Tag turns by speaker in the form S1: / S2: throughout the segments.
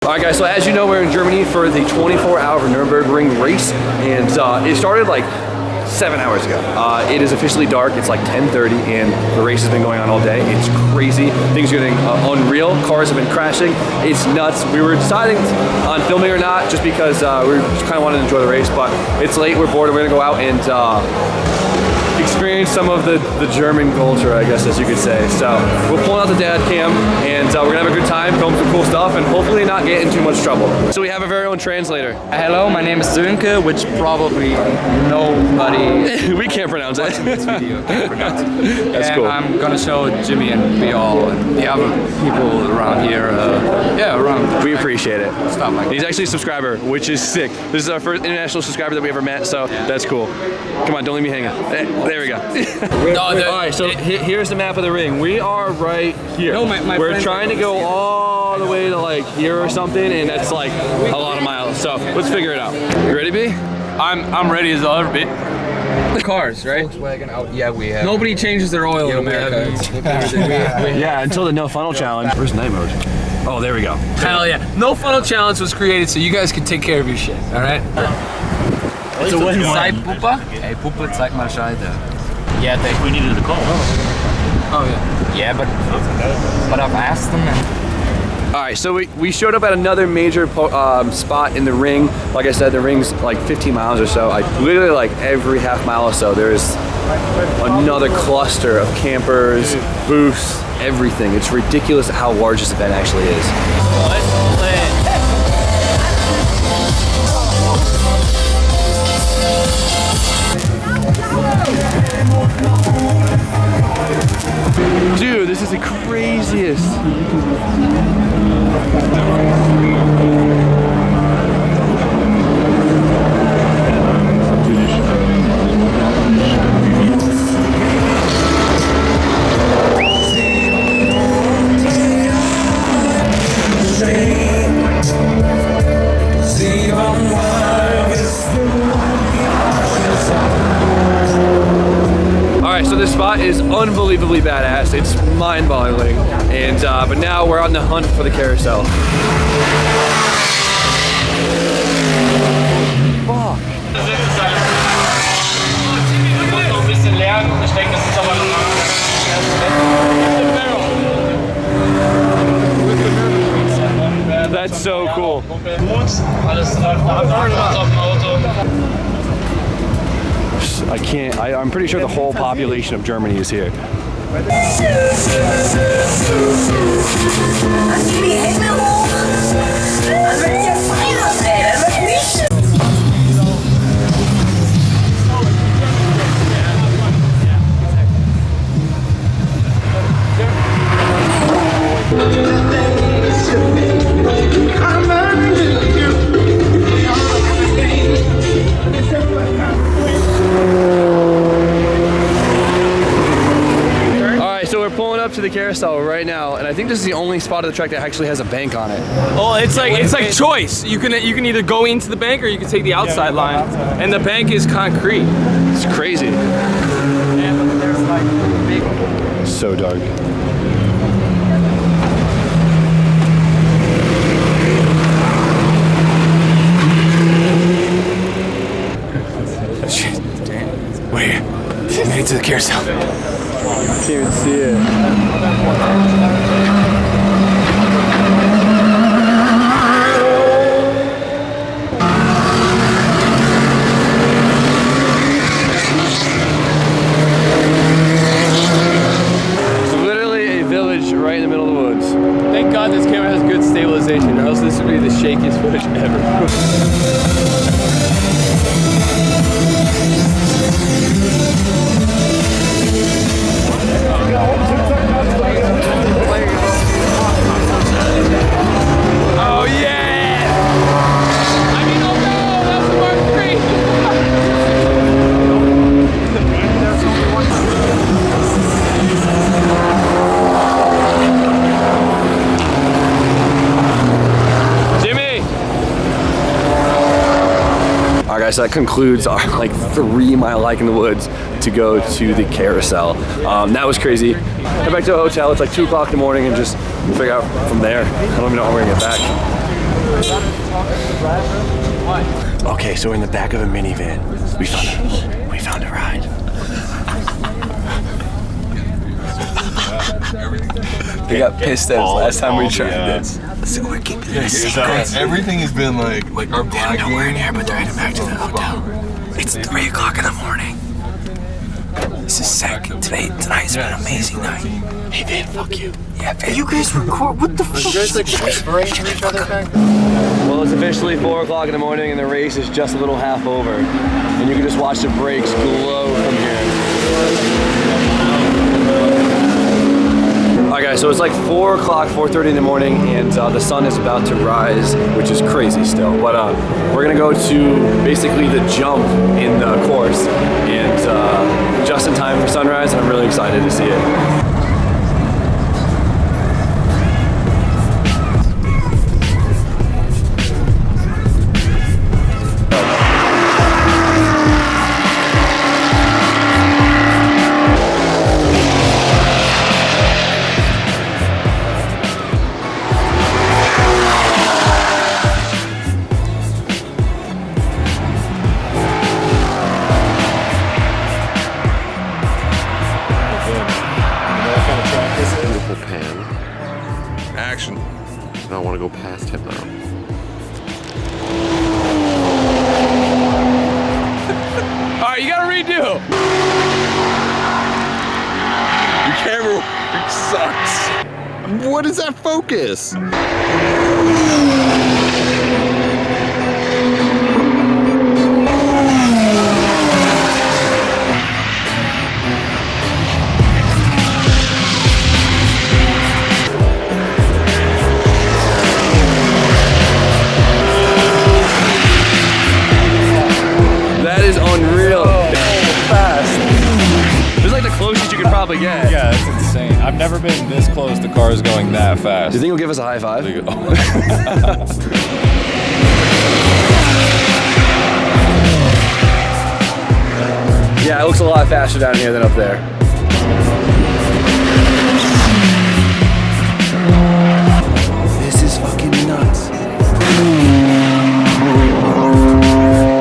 S1: Alright guys, so as you know, we're in Germany for the 24-hour Nürburgring race, and it started like 7 hours ago. It is officially dark, it's like 10:30, and the race has been going on all day. It's crazy, things are getting unreal, cars have been crashing, it's nuts. We were deciding on filming or not, just because we just kind of wanted to enjoy the race, but it's late, we're bored, we're gonna go out and experience some of the German culture, I guess, as you could say. So we're pulling out the dad cam, and we're gonna have a good time, film some cool stuff, and hopefully not get in too much trouble. So we have a very own translator.
S2: Hello, my name is Sönke, which probably nobody
S1: we can't pronounce it.
S2: this video can pronounce it.
S1: That's
S2: and
S1: cool.
S2: I'm gonna show Jimmy and Bial and the other people around here, around.
S1: We appreciate it.
S2: Stuff like that.
S1: He's actually a subscriber, which is sick. This is our first international subscriber that we ever met, so that's cool. Come on, don't leave me hanging. There we go. Alright, so here's the map of the ring. We are right here.
S2: No, my
S1: We're trying to go all the way to like here or something, and that's like a lot of miles. So let's figure it out. You ready, B?
S3: I'm ready as I'll ever be.
S2: The cars, right?
S3: Volkswagen out. Yeah, we have.
S2: Nobody changes their oil in America.
S1: Yeah, until the no funnel challenge. Where's night mode? Oh, there we go.
S3: Hell yeah. No funnel challenge was created so you guys can take care of your shit, alright?
S2: It's a win-win. Zeig Puppe. Hey, Puppe, zeig mal Scheide.
S4: Yeah, we needed a call.
S3: Oh yeah.
S2: Yeah, but I've asked them.
S1: Alright, so we showed up at another major spot in the ring. Like I said, the ring's like 15 miles or so. Literally like every half mile or so, there's another cluster of campers, booths, everything. It's ridiculous how large this event actually is. Dude, this is the craziest. Alright, so this spot is unbelievably badass. It's mind-boggling. And but now we're on the hunt for the carousel. Fuck. That's so cool. I can't, I'm pretty sure the whole population of Germany is here. To the carousel right now, and I think this is the only spot of the track that actually has a bank on it.
S3: Oh, it's like choice. You can either go into the bank or you can take the outside line, and the bank is concrete.
S1: It's crazy.
S3: Yeah, but there's like big.
S1: So dark.
S3: Shit, damn. We're here. Made it to the carousel.
S1: Can't even see it. It's literally a village right in the middle of the woods.
S3: Thank God this camera has good stabilization, or else this would be the shakiest footage ever. Oh yeah! I mean, oh no, that's the Mark 3. Jimmy!
S1: Alright guys, so that concludes our like 3-mile hike in the woods to go to the carousel. That was crazy. Head back to a hotel, it's like 2 o'clock in the morning, and just figure out from there. I don't even know how we're gonna get back. Okay, so we're in the back of a minivan. We found a ride. They got pissed at us last time we tried this. So we're keeping this secret.
S5: Everything has been like our black
S1: They don't know we're in here, but they're heading back to the hotel. It's 3 o'clock in the morning. This is sick. Tonight's been an amazing night. Hey, Vin, fuck you. Yeah, Vin. You guys record? What the fuck? You guys like whispering to each other back there? Well, it's officially 4 o'clock in the morning and the race is just a little half over. And you can just watch the brakes glow from here. Alright guys, so it's like 4 o'clock, 4:30 in the morning, and the sun is about to rise, which is crazy still. But we're gonna go to basically the jump in the course, and just in time for sunrise, and I'm really excited to see it.
S5: action. And I want to go past him now.
S3: Alright, you gotta redo.
S5: Your camera work sucks. What is that focus?
S1: Probably get.
S6: Yeah, that's insane. I've never been this close to cars going that fast.
S1: Do you think he'll give us a high five? Yeah, it looks a lot faster down here than up there. This is fucking nuts.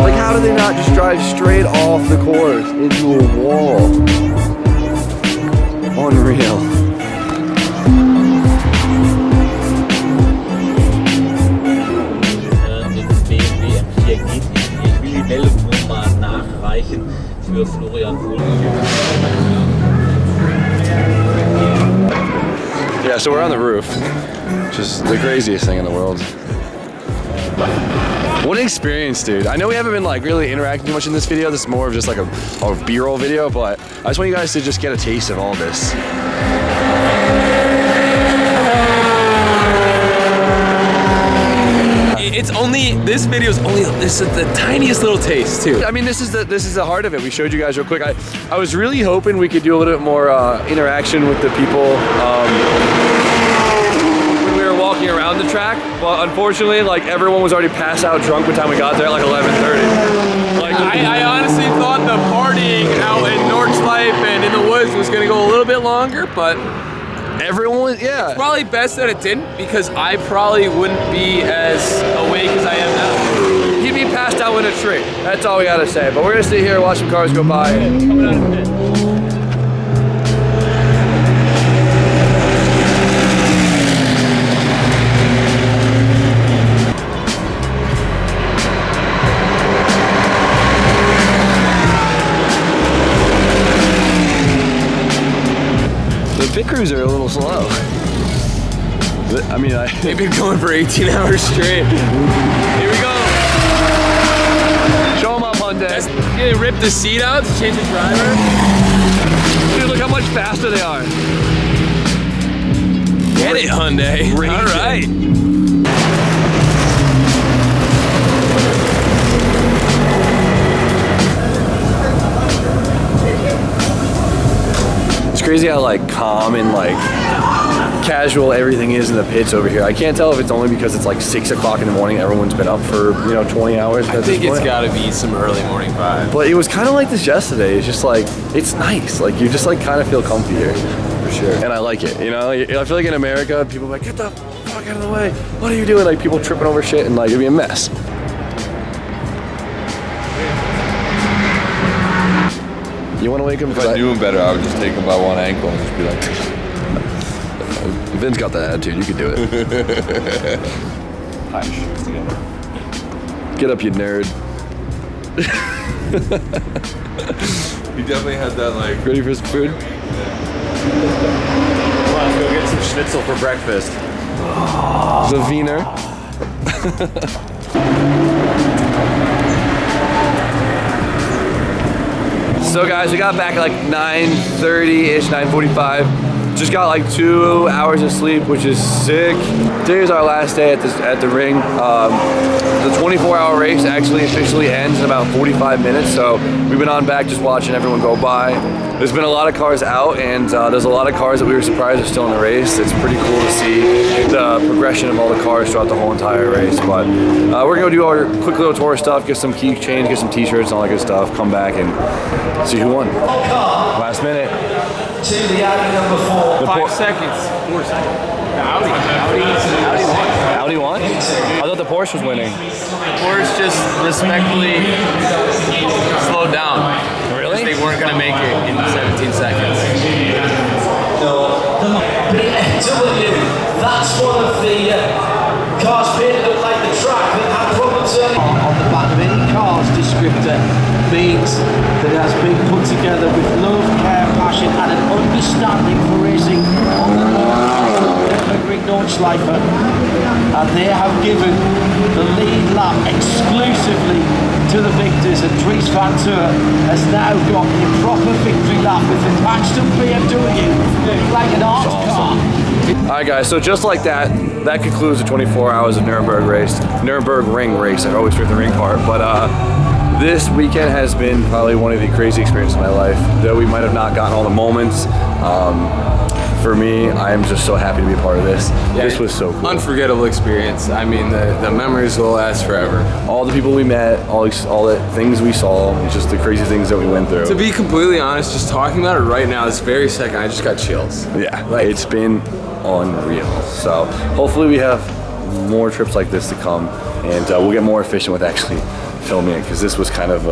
S1: Like, how do they not just drive straight off the course into a wall? Unreal.
S7: Den BMW M4 geht nicht. Ich will die Telefonnummer nachreichen für Florian
S1: Yeah, so we're on the roof. Just the craziest thing in the world. What an experience, dude. I know we haven't been like really interacting too much in this video. This is more of just like a B-roll video, but I just want you guys to just get a taste of all this.
S3: It's only, this video is only, this is the tiniest little taste too.
S1: I mean, this is the heart of it. We showed you guys real quick. I was really hoping we could do a little bit more interaction with the people when we were walking around the track, but unfortunately, like, everyone was already passed out drunk by the time we got there at like 11:30. Like,
S3: I honestly thought the partying out in Nordschleife and in the woods was gonna go a little bit longer, but
S1: everyone was, yeah.
S3: probably best that it didn't, because I probably wouldn't be as awake as I am now.
S1: He'd be passed out in a tree. That's all we gotta say. But we're gonna sit here and watch some cars go by.
S3: Coming out of the pit.
S1: The pit crews are a little slow. I mean,
S3: They've been going for 18 hours straight. Here we go.
S1: show them up, Hyundai.
S3: They ripped the seat out to change the driver.
S1: Dude, look how much faster they are.
S3: Get it, Hyundai.
S1: Raging.
S3: All right.
S1: It's crazy how like calm and like casual everything is in the pits over here. I can't tell if it's only because it's like 6 o'clock in the morning. Everyone's been up for, 20 hours.
S3: I think it's got to be some early morning vibe.
S1: But it was kind of like this yesterday. It's just like, it's nice. Like, you just like kind of feel comfy here, for sure. And I like it, I feel like in America, people are like, get the fuck out of the way. What are you doing? Like people tripping over shit and like it'd be a mess. You want to wake him?
S5: If I knew him better, I would just take him by one ankle and just be like,
S1: Vince got that attitude, you could do it.
S6: Tie your shoes together.
S1: Get up, you nerd.
S5: he definitely had that like.
S1: Ready for some food?
S6: Come on, let's go get some schnitzel for breakfast.
S1: The Wiener. So guys, we got back at like 9:30-ish, 9:45. Just got like 2 hours of sleep, which is sick. Today is our last day at the ring. The 24-hour race actually officially ends in about 45 minutes, so we've been on back just watching everyone go by. There's been a lot of cars out, and there's a lot of cars that we were surprised are still in the race. It's pretty cool to see the progression of all the cars throughout the whole entire race. But we're gonna do our quick little tour stuff, get some key change, get some t-shirts and all that good stuff, come back and see who won. Last minute.
S8: To the Audi number 4.
S3: 5 seconds. 4 seconds. Audi
S1: won? I thought the Porsche was winning.
S2: Porsche just respectfully slowed down.
S1: Really?
S2: They weren't going to make it in 17 seconds.
S8: BMW, that's one of the cars painted up like the track that had problems earlier. On the back of any car's descriptor means that it has been put together with love, care, passion and an understanding for racing on the Nürburgring Nordschleife, and they have given the lead lap exclusively to the victors, and Dries van Toor has now got a proper victory lap with the Paxton BMW like an art car.
S1: Alright guys, so just like that concludes the 24 hours of Nürburgring race. I always forget the ring part, but this weekend has been probably one of the crazy experiences of my life. Though we might have not gotten all the moments, for me, I am just so happy to be a part of this. Yeah, this was so cool.
S2: Unforgettable experience. I mean, the memories will last forever.
S1: All the people we met, all the things we saw, just the crazy things that we went through.
S2: To be completely honest, just talking about it right now, this very second, I just got chills.
S1: Yeah, it's been unreal. So hopefully we have more trips like this to come, and we'll get more efficient with actually filming it, because this was kind of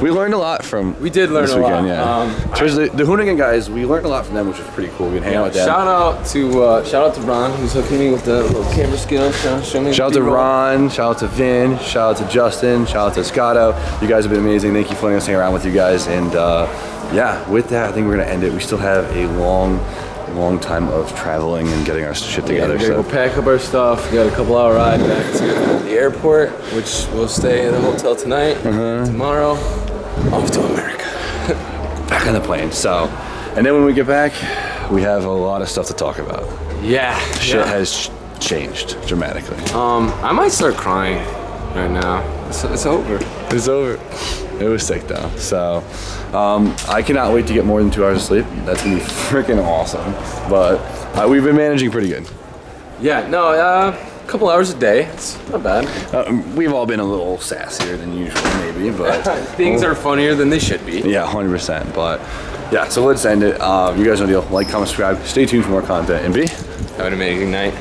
S1: we learned a lot from
S2: we did learn
S1: this
S2: a
S1: weekend,
S2: lot.
S1: Yeah. Especially the Hoonigan guys, we learned a lot from them, which was pretty cool. We can hang out with them.
S2: Shout out to Ron, who's hooking me with the little camera skills. Shout
S1: out to Ron, shout out to Vin, shout out to Justin, shout out to Scotto. You guys have been amazing. Thank you for letting us hang around with you guys. And yeah, with that, I think we're gonna end it. We still have a long time of traveling and getting our shit together.
S2: We're gonna go pack up our stuff. We got a couple hour ride back to the airport, which we'll stay at a hotel tonight. Tomorrow, off to America.
S1: Back on the plane. So, and then when we get back, we have a lot of stuff to talk about.
S2: Yeah.
S1: Shit has changed dramatically.
S2: I might start crying right now. It's over.
S1: It's over. It was sick though. So, I cannot wait to get more than 2 hours of sleep. That's gonna be freaking awesome. But we've been managing pretty good.
S2: Yeah, no, a couple hours a day. It's not bad.
S1: We've all been a little sassier than usual, maybe, but
S2: things are funnier than they should be.
S1: Yeah, 100%. But yeah, so let's end it. You guys know the deal. Like, comment, subscribe. Stay tuned for more content. And B,
S2: have an amazing night.